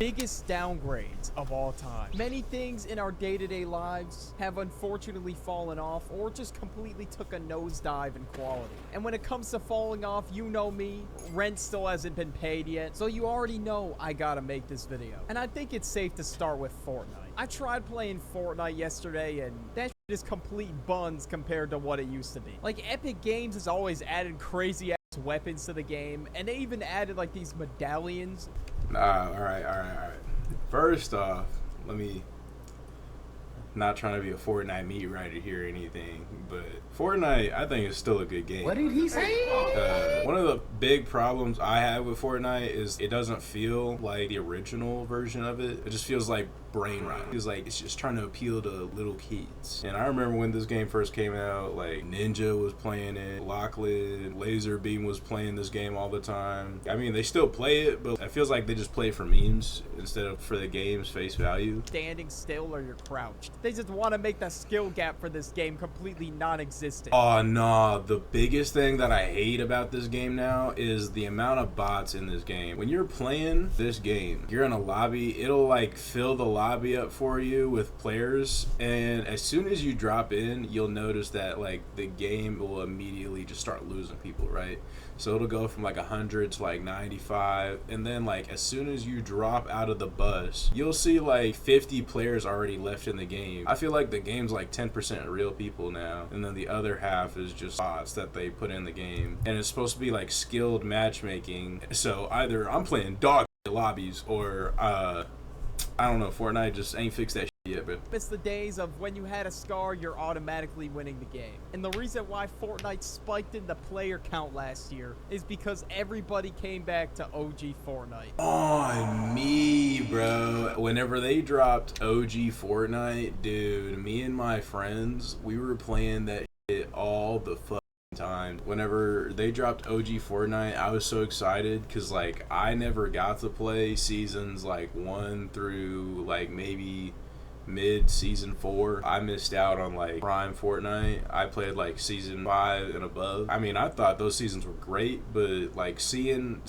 biggest downgrades of all time. Many things in our day-to-day lives have unfortunately fallen off or just completely took a nosedive in quality. And when it comes to falling off, you know me, rent still hasn't been paid yet, so you already know I gotta make this video. And I think it's safe to start with Fortnite. I tried playing Fortnite yesterday and that shit is complete buns compared to what it used to be. Like, Epic Games has always added crazy ass weapons to the game, and they even added like these medallions. All right. First off, let me, not trying to be a Fortnite meat writer here or anything, but Fortnite, I think, is still a good game. What did he say? One of the big problems I have with Fortnite is it doesn't feel like the original version of it. It just feels like brain rot. It's like it's just trying to appeal to little kids. And I remember when this game first came out, like Ninja was playing it, Lachlan, Laserbeam was playing this game all the time. I mean, they still play it, but it feels like they just play it for memes instead of for the game's face value. Standing still or you're crouched. They just want to make the skill gap for this game completely non-existent. Oh no, the biggest thing that I hate about this game now is the amount of bots in this game. When you're playing this game, you're in a lobby, it'll like fill the lobby up for you with players, and as soon as you drop in, you'll notice that like the game will immediately just start losing people, right? So it'll go from like 100 to like 95, and then like as soon as you drop out of the bus, you'll see like 50 players already left in the game. I feel like the game's like 10% real people now, and then the other half is just bots that they put in the game, and it's supposed to be like skilled matchmaking. So either I'm playing dog lobbies or I don't know, Fortnite just ain't fixed that shit yet, bro. It's the days of when you had a scar, you're automatically winning the game. And the reason why Fortnite spiked in the player count last year is because everybody came back to OG Fortnite. On me, bro. Whenever they dropped OG Fortnite, dude, me and my friends, we were playing that shit all the time. Whenever they dropped OG Fortnite, I was so excited because like I never got to play seasons like 1 through like maybe mid season 4. I missed out on like prime Fortnite. I played like season 5 and above. I mean, I thought those seasons were great, but like seeing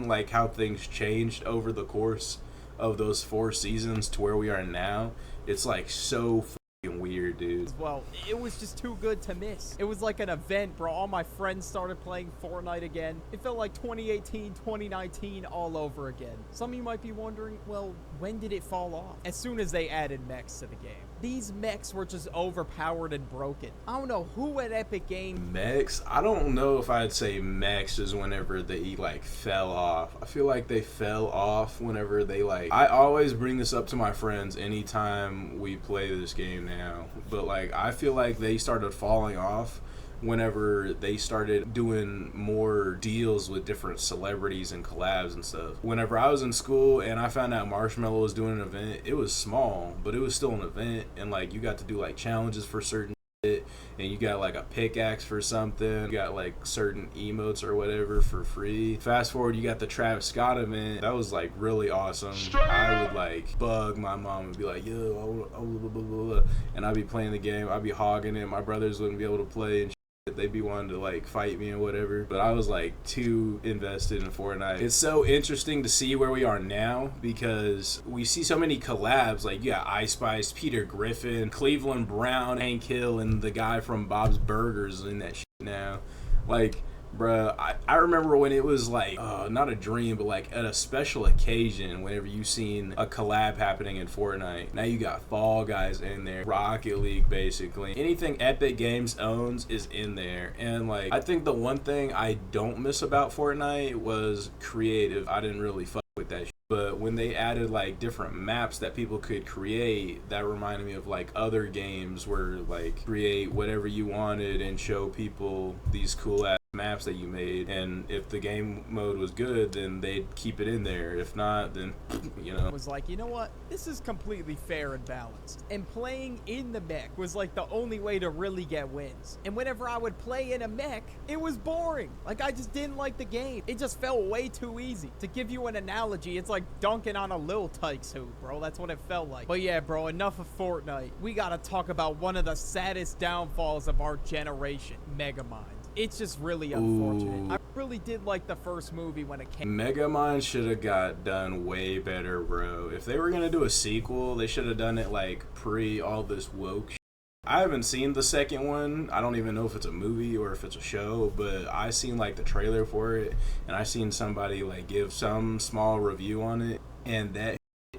like how things changed over the course of those 4 seasons to where we are now, it's like so weird, dude. Well, it was just too good to miss. It was like an event, bro. All my friends started playing Fortnite again. It felt like 2018, 2019 all over again. Some of you might be wondering, well, when did it fall off? As soon as they added mechs to the game. These mechs were just overpowered and broken. I don't know who at Epic Games. Mechs? I don't know if I'd say mechs is whenever they like fell off. I feel like they fell off whenever they like, I always bring this up to my friends anytime we play this game now, but like I feel like they started falling off whenever they started doing more deals with different celebrities and collabs and stuff. Whenever I was in school and I found out Marshmello was doing an event, it was small, but it was still an event, and like you got to do like challenges for certain shit, and you got like a pickaxe for something, you got like certain emotes or whatever for free. Fast forward, you got the Travis Scott event. That was like really awesome. I would like bug my mom and be like, yo, and I'd be playing the game, I'd be hogging it, my brothers wouldn't be able to play and they'd be wanting to like fight me and whatever, but I was like too invested in Fortnite. It's so interesting to see where we are now because we see so many collabs, like you got Ice Spice, Peter Griffin, Cleveland Brown, Hank Hill, and the guy from Bob's Burgers in that shit now. Like, bruh, I remember when it was like, not a dream, but like at a special occasion whenever you seen a collab happening in Fortnite. Now you got Fall Guys in there, Rocket League, basically. Anything Epic Games owns is in there. And like, I think the one thing I don't miss about Fortnite was creative. I didn't really fuck with that shit. But when they added like different maps that people could create, that reminded me of like other games where like create whatever you wanted and show people these cool ass maps that you made, and if the game mode was good, then they'd keep it in there. If not, then you know. Was like, you know what, this is completely fair and balanced, and playing in the mech was like the only way to really get wins. And whenever I would play in a mech, it was boring. Like, I just didn't like the game. It just felt way too easy. To give you an analogy, it's like dunking on a Lil Tykes hoop, bro. That's what it felt like. But yeah, bro, enough of Fortnite. We gotta talk about one of the saddest downfalls of our generation, Megamind. It's just really unfortunate. I really did like the first movie when it came. Megamind should have got done way better, bro. If they were gonna do a sequel, they should have done it like pre all this woke shit. I haven't seen the second one. I don't even know if it's a movie or if it's a show, but I seen like the trailer for it, and I seen somebody like give some small review on it, and that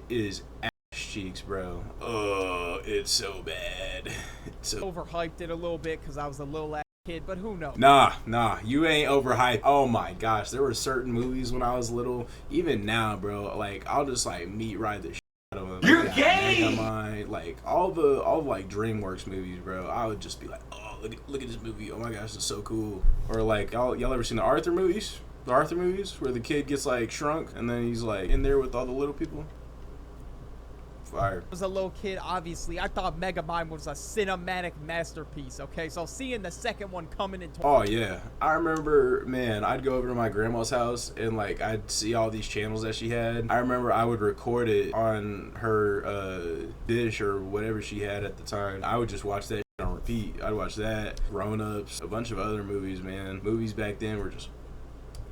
is ass cheeks, bro. Oh, it's so bad. It's so Overhyped it a little bit because I was a little ass kid, but who knows? Nah, you ain't overhyped. Oh my gosh, there were certain movies when I was little, even now, bro, like I'll just like meat ride the shit out of them. You're gay! Megamind, like all the like DreamWorks movies, bro. I would just be like, oh, look at this movie. Oh my gosh, it's so cool. Or like y'all ever seen the Arthur movies? The Arthur movies where the kid gets like shrunk and then he's like in there with all the little people. Fire. As a little kid, obviously, I thought Megamind was a cinematic masterpiece, okay? So seeing the second one coming into... Oh, yeah. I remember, man, I'd go over to my grandma's house and, like, I'd see all these channels that she had. I remember I would record it on her dish or whatever she had at the time. I would just watch that shit on repeat. I'd watch that, Grown Ups, a bunch of other movies, man. Movies back then were just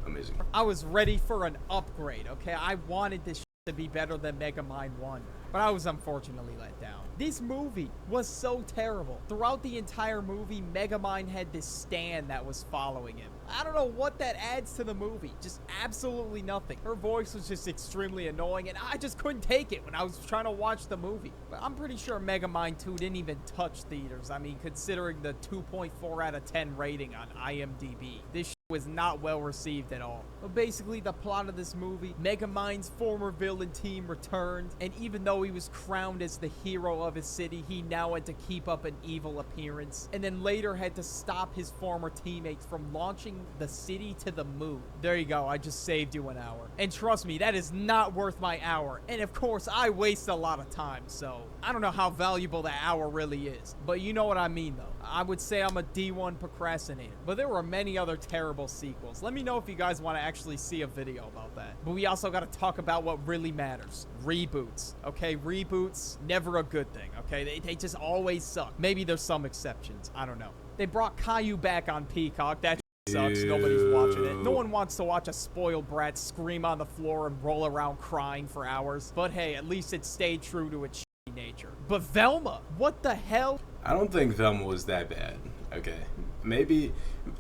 amazing. I was ready for an upgrade, okay? I wanted this to be better than Megamind 1. But I was unfortunately let down. This movie was so terrible. Throughout the entire movie, Megamind had this stand that was following him. I don't know what that adds to the movie. Just absolutely nothing. Her voice was just extremely annoying, and I just couldn't take it when I was trying to watch the movie. But I'm pretty sure Megamind 2 didn't even touch theaters. I mean, considering the 2.4 out of 10 rating on IMDb. This was not well received at all. But basically, the plot of this movie, Megamind's former villain team returned, and even though he was crowned as the hero of his city, he now had to keep up an evil appearance, and then later had to stop his former teammates from launching the city to the moon. There you go, I just saved you an hour. And trust me, that is not worth my hour. And of course, I waste a lot of time, so I don't know how valuable that hour really is. But you know what I mean, though. I would say I'm a D1 procrastinator. But there were many other terrible sequels. Let me know if you guys want to actually see a video about that. But we also got to talk about what really matters. Reboots. Okay, reboots, never a good thing. Okay, they just always suck. Maybe there's some exceptions. I don't know. They brought Caillou back on Peacock. That sucks. Nobody's watching it. No one wants to watch a spoiled brat scream on the floor and roll around crying for hours. But hey, at least it stayed true to its nature. But Velma, what the hell? I don't think Velma was that bad. Okay, maybe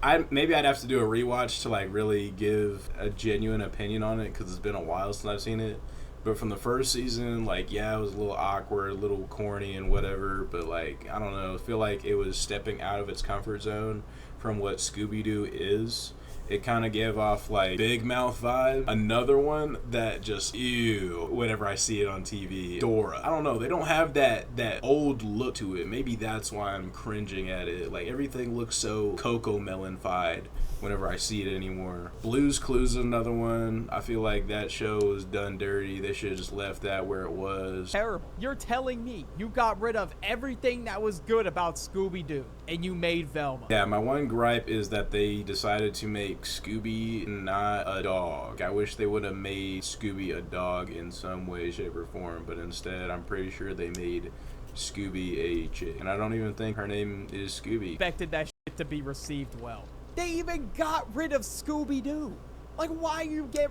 I'd have to do a rewatch to like really give a genuine opinion on it because it's been a while since I've seen it. But from the first season, like, yeah, it was a little awkward, a little corny and whatever, but like, I don't know, I feel like it was stepping out of its comfort zone from what Scooby-Doo is. It kind of gave off like Big Mouth vibe. Another one that just ew whenever I see it on TV. Dora. I don't know. They don't have that old look to it. Maybe that's why I'm cringing at it. Like everything looks so Cocoa Melon-fied whenever I see it anymore. Blue's Clues is another one. I feel like that show was done dirty. They should have just left that where it was. Terrible. You're telling me you got rid of everything that was good about Scooby-Doo and you made Velma. Yeah, my one gripe is that they decided to make Scooby not a dog. I wish they would have made Scooby a dog in some way, shape, or form, but instead I'm pretty sure they made Scooby a chick. And I don't even think her name is Scooby. Expected that shit to be received well. They even got rid of Scooby-Doo. Like, why you get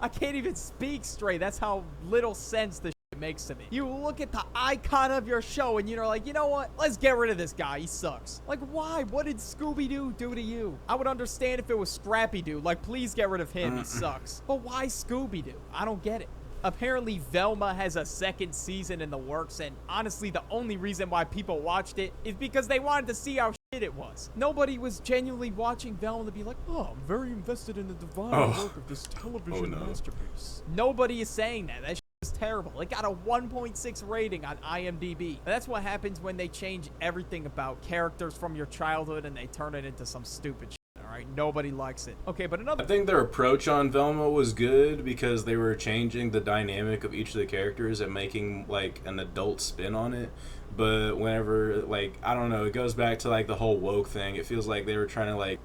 I can't even speak straight. That's how little sense this shit makes to me. You look at the icon of your show and you're like, you know what? Let's get rid of this guy. He sucks. Like, why? What did Scooby-Doo do to you? I would understand if it was Scrappy-Doo. Like, please get rid of him. He sucks. But why Scooby-Doo? I don't get it. Apparently, Velma has a second season in the works, and honestly, the only reason why people watched it is because they wanted to see how shit it was. Nobody was genuinely watching Velma to be like, oh, I'm very invested in the divine work of this television masterpiece. Nobody is saying that. That shit is terrible. It got a 1.6 rating on IMDb. And that's what happens when they change everything about characters from your childhood and they turn it into some stupid shit. Alright, nobody likes it. Okay, but I think their approach on Velma was good because they were changing the dynamic of each of the characters and making like an adult spin on it. But whenever, like, I don't know, it goes back to like the whole woke thing. It feels like they were trying to like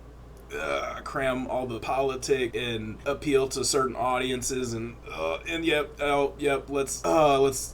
cram all the politic and appeal to certain audiences and yep, oh yep, let's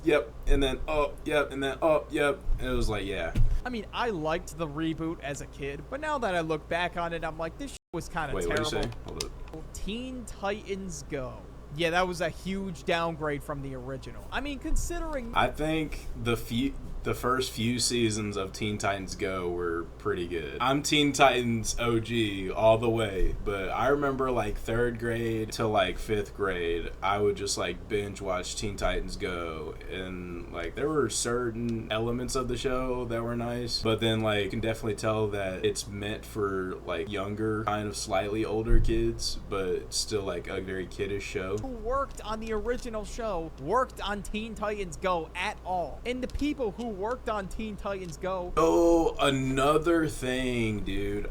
yep, and then oh yep, and then oh yep. And it was like, yeah, I mean, I liked the reboot as a kid, but now that I look back on it, I'm like, this shit was kind of Wait, terrible. what did you say? Hold up. Teen Titans Go. Yeah, that was a huge downgrade from the original. I mean, considering... I think the first few seasons of Teen Titans Go were pretty good. I'm Teen Titans OG all the way, but I remember like 3rd grade to like 5th grade, I would just like binge watch Teen Titans Go, and like there were certain elements of the show that were nice, but then like you can definitely tell that it's meant for like younger, kind of slightly older kids, but still like a very kiddish show. Who worked on the original show worked on Teen Titans Go at all. And the people who worked on Teen Titans Go... Oh, another thing, dude.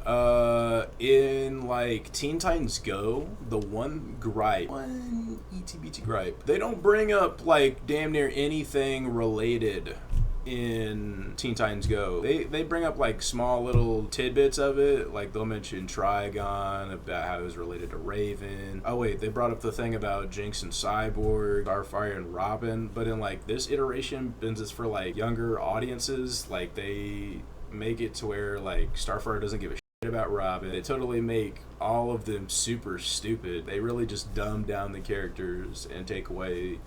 In like Teen Titans Go, the one ETBT gripe, they don't bring up like damn near anything related in Teen Titans Go. They bring up like small little tidbits of it, like they'll mention Trigon, about how it was related to Raven. Oh wait, they brought up the thing about Jinx and Cyborg, Starfire and Robin, but in like this iteration, since it's for like younger audiences, like they make it to where like Starfire doesn't give a shit about Robin. They totally make all of them super stupid. They really just dumb down the characters and take away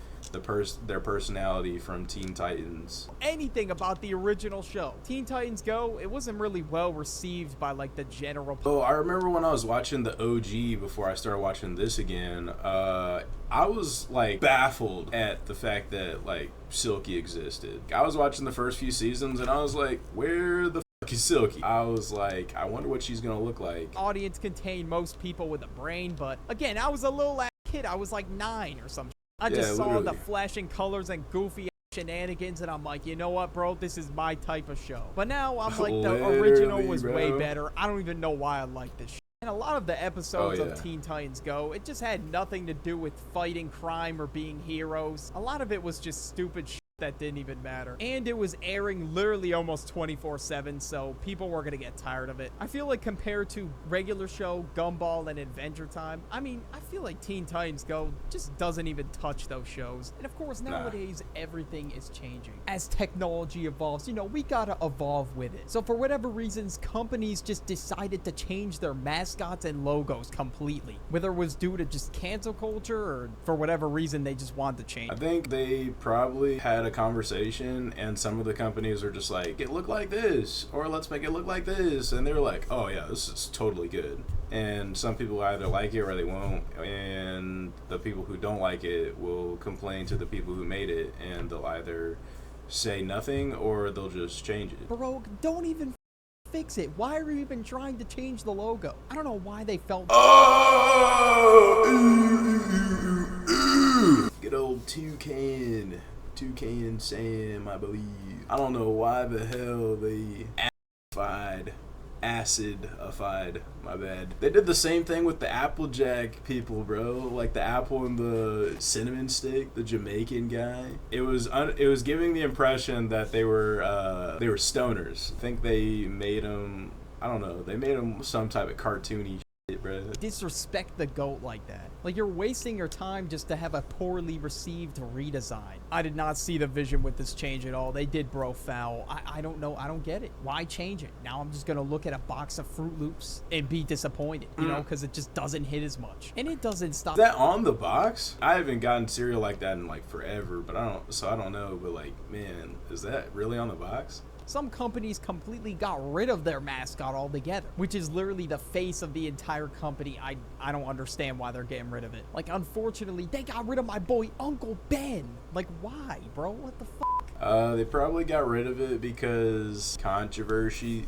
their personality from Teen Titans. Anything about the original show. Teen Titans Go, it wasn't really well received by like the general... Oh, I remember when I was watching the OG before I started watching this again, I was like baffled at the fact that like Silky existed. I was watching the first few seasons and I was like, where the fuck is Silky? I was like, I wonder what she's gonna look like. Audience contained most people with a brain, but again, I was a little ass kid. I was like 9 or something. I just saw literally the flashing colors and goofy shenanigans, and I'm like, you know what, bro? This is my type of show. But now I'm like, the original was way better. I don't even know why I like this shit. And a lot of the episodes of Teen Titans Go, it just had nothing to do with fighting crime or being heroes. A lot of it was just stupid shit that didn't even matter. And it was airing literally almost 24/7, so people were gonna get tired of it. I feel like compared to regular show, Gumball, and Adventure Time, I mean, I feel like Teen Titans Go just doesn't even touch those shows. And of course, nowadays, everything is changing. As technology evolves, you know, we gotta evolve with it. So for whatever reasons, companies just decided to change their mascots and logos completely. Whether it was due to just cancel culture or for whatever reason they just wanted to change. I think they probably had a conversation and some of the companies are just like, it look like this, or let's make it look like this, and they're like, oh yeah, this is totally good. And some people either like it or they won't, and the people who don't like it will complain to the people who made it, and they'll either say nothing or they'll just change it. Bro, don't even fix it. Why are you even trying to change the logo? I don't know why they felt... Good old Toucan Sam, I believe. I don't know why the hell they acidified, my bad. They did the same thing with the Applejack people, bro. Like the apple and the cinnamon stick, the Jamaican guy. It was giving the impression that they were stoners. I think they made them, I don't know, they made them some type of cartoony shit, bro. Disrespect the GOAT like that. Like, you're wasting your time just to have a poorly received redesign. I did not see the vision with this change at all. They did bro foul. I don't know. I don't get it. Why change it? Now I'm just going to look at a box of Fruit Loops and be disappointed, you know, because it just doesn't hit as much. And it doesn't stop. Is that on the box? I haven't gotten cereal like that in like forever, but I don't know. But like, man, is that really on the box? Some companies completely got rid of their mascot altogether, which is literally the face of the entire company. I don't understand why they're getting rid of it. Like, unfortunately, they got rid of my boy Uncle Ben. Like, why, bro? What the fuck? They probably got rid of it because controversy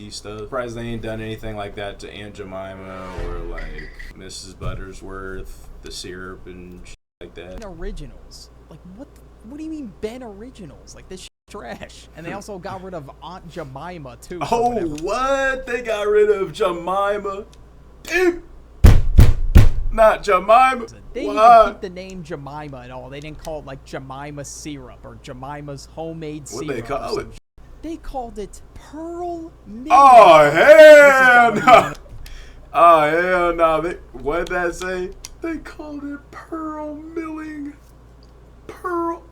stuff. Surprised they ain't done anything like that to Aunt Jemima or like Mrs. Buttersworth, the syrup and shit like that. Originals. Like, what do you mean Ben Originals? Like, this shit trash. And they also got rid of Aunt Jemima too. Oh, what? They got rid of Jemima? Dude. Not Jemima. They didn't even keep the name Jemima at all. They didn't call it like Jemima syrup or Jemima's homemade syrup. What they call it? They called it Pearl Milling. Oh hell no! Oh hell no! What did that say? They called it Pearl Milling. Pearl.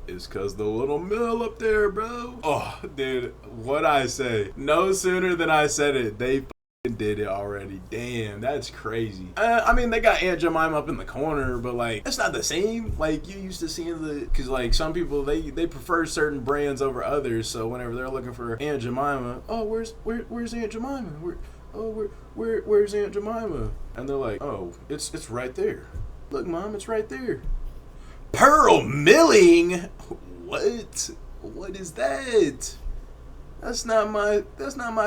It's cause the little mill up there, bro. Oh, dude, what I say? No sooner than I said it, they did it already. Damn, that's crazy. I mean, they got Aunt Jemima up in the corner, but like, it's not the same. Like, you used to seeing because like some people they prefer certain brands over others. So whenever they're looking for Aunt Jemima, oh, where's Aunt Jemima? Where's Aunt Jemima? And they're like, oh, it's right there. Look, Mom, it's right there. Pearl milling? What? What is that? That's not my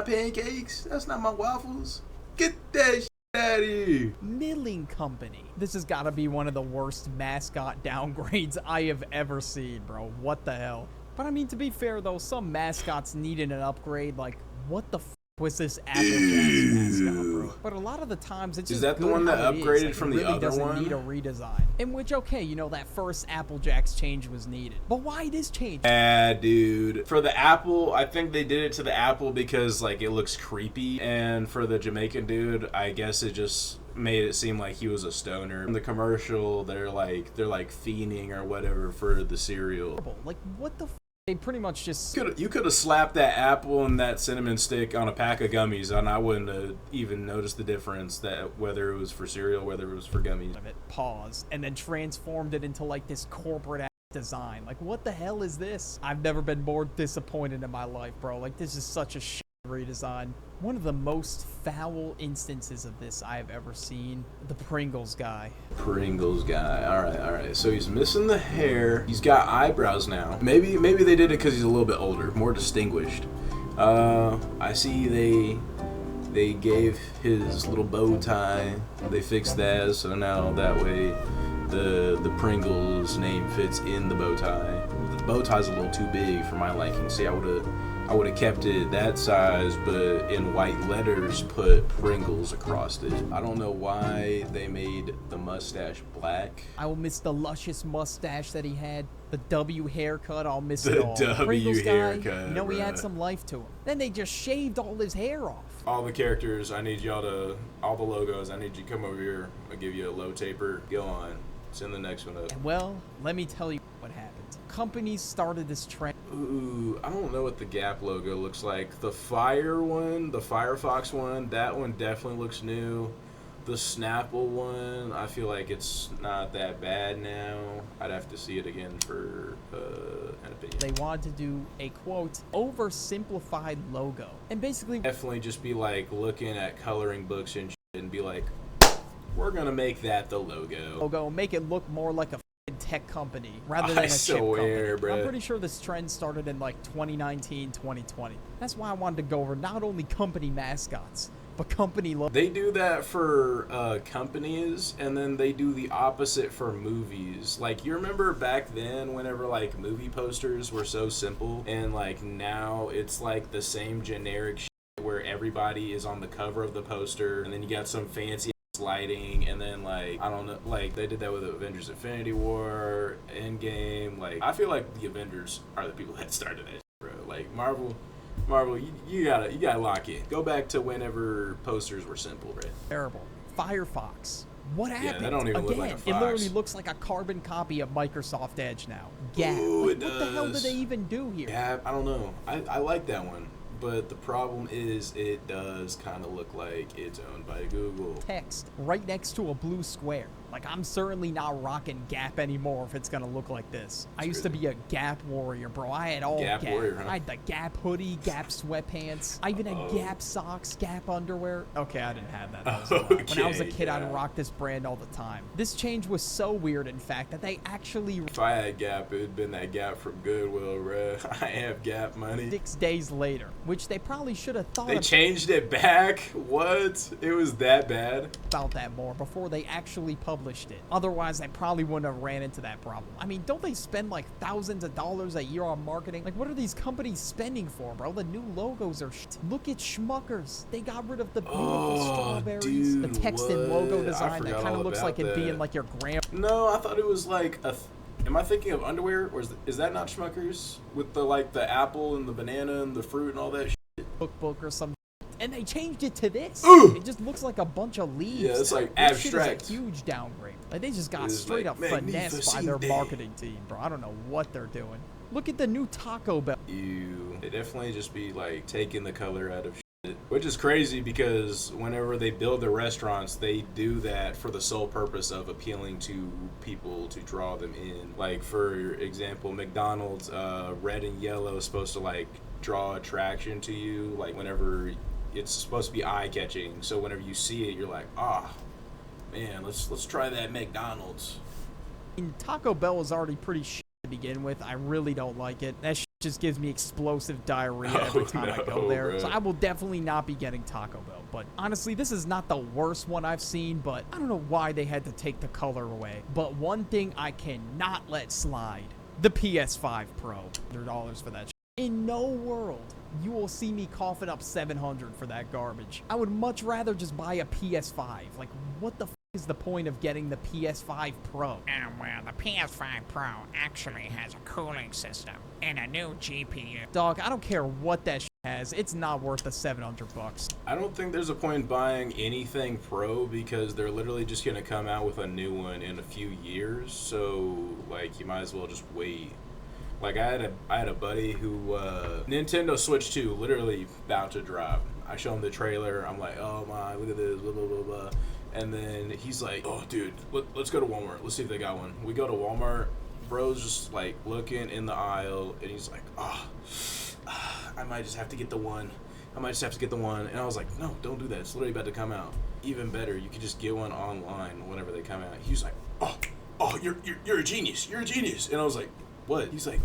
pancakes. That's not my waffles. Get that shit out of here. Milling Company. This has got to be one of the worst mascot downgrades I have ever seen, bro. What the hell? But I mean, to be fair though, some mascots needed an upgrade. Like, what the was this Applejack's mascot, bro? But a lot of the times it's just is that the good one that how it upgraded is. from it the really other doesn't one? Need a redesign. In which, okay, you know, that first Applejack's change was needed. But why this change? Dude. For the apple, I think they did it to the apple because like it looks creepy, and for the Jamaican dude, I guess it just made it seem like he was a stoner. In the commercial, they're like fiending or whatever for the cereal. Like, what the? They pretty much just... You could have slapped that apple and that cinnamon stick on a pack of gummies, and I wouldn't have even noticed the difference, that whether it was for cereal, whether it was for gummies. Paused, and then transformed it into like this corporate design. Like, what the hell is this? I've never been more disappointed in my life, bro. Like, this is such a shit redesign. One of the most foul instances of this I have ever seen. The Pringles guy. Pringles guy. All right. So he's missing the hair. He's got eyebrows now. Maybe they did it because he's a little bit older, more distinguished. I see they gave his little bow tie. They fixed that, so now that way the Pringles name fits in the bow tie. The bow tie's a little too big for my liking. See, I would have kept it that size, but in white letters put Pringles across it. I don't know why they made the mustache black. I will miss the luscious mustache that he had. The W haircut, I'll miss it all. The W Pringles haircut, guy, you know, he had bruh. some life to him. Then they just shaved all his hair off. All the characters, I need y'all to, all the logos, I need you to come over here. I'll give you a low taper. Go on. Send the next one up. And well, let me tell you what happened. Companies started this trend. Ooh, I don't know what the Gap logo looks like. The Fire one, the Firefox one, that one definitely looks new. The Snapple one, I feel like it's not that bad now. I'd have to see it again for an opinion. They wanted to do a, quote, oversimplified logo. And basically... Definitely just be like looking at coloring books and shit and be like, we're gonna make that the logo. Make it look more like a tech company rather than a chip company. Bro. I'm pretty sure this trend started in like 2019, 2020. That's why I wanted to go over not only company mascots, but company logos. They do that for companies, and then they do the opposite for movies. Like, you remember back then whenever like movie posters were so simple, and like now it's like the same generic shit where everybody is on the cover of the poster, and then you got some fancy lighting, and then like I don't know, like they did that with Avengers Infinity War, Endgame. Like, I feel like the Avengers are the people that started it, bro. Like Marvel, you gotta lock in. Go back to whenever posters were simple, right? Terrible. Firefox. What happened? Yeah, that don't even Again, look like a fox. It literally looks like a carbon copy of Microsoft Edge now. Gap. Ooh, Like, it what the hell does. did they even do here? Yeah, I don't know. I like that one. But the problem is it does kind of look like it's owned by Google. Text right next to a blue square. Like, I'm certainly not rocking Gap anymore if it's gonna look like this. I used to be a Gap warrior, bro. I had all Gap warrior, huh? I had the Gap hoodie, Gap sweatpants. I even had Gap socks, Gap underwear. Okay, I didn't have that. That was a lot. When I was a kid, yeah. I'd rock this brand all the time. This change was so weird, in fact, that they actually... If I had Gap, it'd been that Gap from Goodwill, bruh. I have Gap money. 6 days later, which they probably should have thought They changed it back? What? It was that bad? about that more before they actually published it. Otherwise, they probably wouldn't have ran into that problem. I mean, don't they spend like thousands of dollars a year on marketing? Like, what are these companies spending for, bro? The new logos are shit. Look at Schmuckers. They got rid of the beautiful strawberries. Dude, the text and logo what? I design that forgot kind of all looks about like it being that. like your grand No, I thought it was like a... Am I thinking of underwear? Or is that not Schmuckers? With the like the apple and the banana and the fruit and all that shit? cookbook or some. And they changed it to this. Ugh. It just looks like a bunch of leaves. Yeah, it's now. like This shit abstract. is a huge downgrade. Like they just got It is straight like up finessed by their magnificent. marketing team, bro. I don't know what they're doing. Look at the new Taco Bell. They definitely just be like taking the color out of shit, which is crazy because whenever they build the restaurants, they do that for the sole purpose of appealing to people to draw them in. Like for example, McDonald's red and yellow is supposed to like draw attraction to you. Like whenever it's supposed to be eye catching, so whenever you see it, you're like, ah, man, let's try that McDonald's. And Taco Bell is already pretty shit to begin with. I really don't like it. That shit just gives me explosive diarrhea every time I go there. bro. So I will definitely not be getting Taco Bell. But honestly, this is not the worst one I've seen, but I don't know why they had to take the color away. But one thing I cannot let slide, the PS5 Pro. $100 for that shit. In no world you will see me coughing up $700 for that garbage. I would much rather just buy a PS5. Like, what the f is the point of getting the PS5 Pro? Well, the PS5 Pro actually has a cooling system and a new GPU. Dog, I don't care what that shit has. It's not worth the $700. I don't think there's a point in buying anything pro because they're literally just gonna come out with a new one in a few years. So like you might as well just wait. Like I had a buddy who Nintendo Switch 2 literally about to drop. I show him the trailer. I'm like, oh my, look at this, blah blah blah blah. And then he's like, oh dude, let's go to Walmart. Let's see if they got one. We go to Walmart. Bro's just like looking in the aisle, and he's like, I might just have to get the one. And I was like, no, don't do that. It's literally about to come out. Even better, you could just get one online whenever they come out. He's like, oh, you're a genius. You're a genius. And I was like, what? He's like,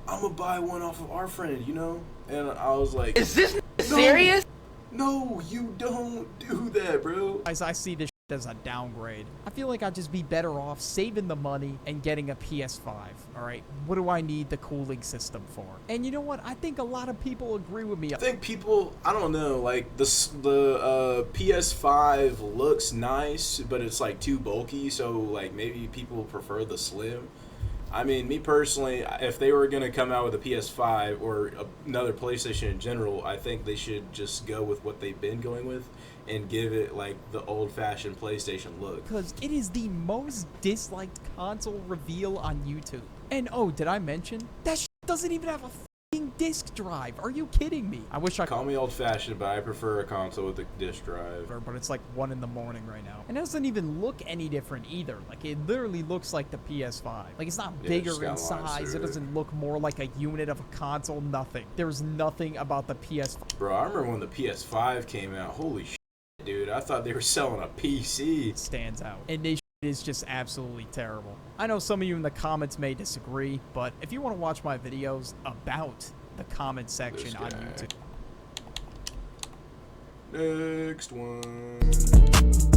I'm gonna buy one off of our friend, you know? And I was like, Is this serious? No, you don't do that, bro. As I see this shit as a downgrade, I feel like I'd just be better off saving the money and getting a PS5. All right, what do I need the cooling system for? And you know what? I think a lot of people agree with me. I think people, I don't know, like the PS5 looks nice, but it's like too bulky, so like maybe people prefer the slim. I mean, me personally, if they were going to come out with a PS5 or another PlayStation in general, I think they should just go with what they've been going with and give it like the old-fashioned PlayStation look. Because it is the most disliked console reveal on YouTube. And oh, did I mention? That shit doesn't even have a f***ing disc drive. Are you kidding me? I wish I Call me old-fashioned, but I prefer a console with a disc drive. but it's like 1 in the morning right now. And it doesn't even look any different either. Like, it literally looks like the PS5. Like, it's not Yeah, bigger just got in lines size. to It it. doesn't look more like a unit of a console. Nothing. There's nothing about the PS5 Bro, I remember when the PS5 came out. Holy shit, dude. I thought they were selling a PC. stands out. And this shit is just absolutely terrible. I know some of you in the comments may disagree, but if you want to watch my videos about the comment section This on guy. YouTube, Next one.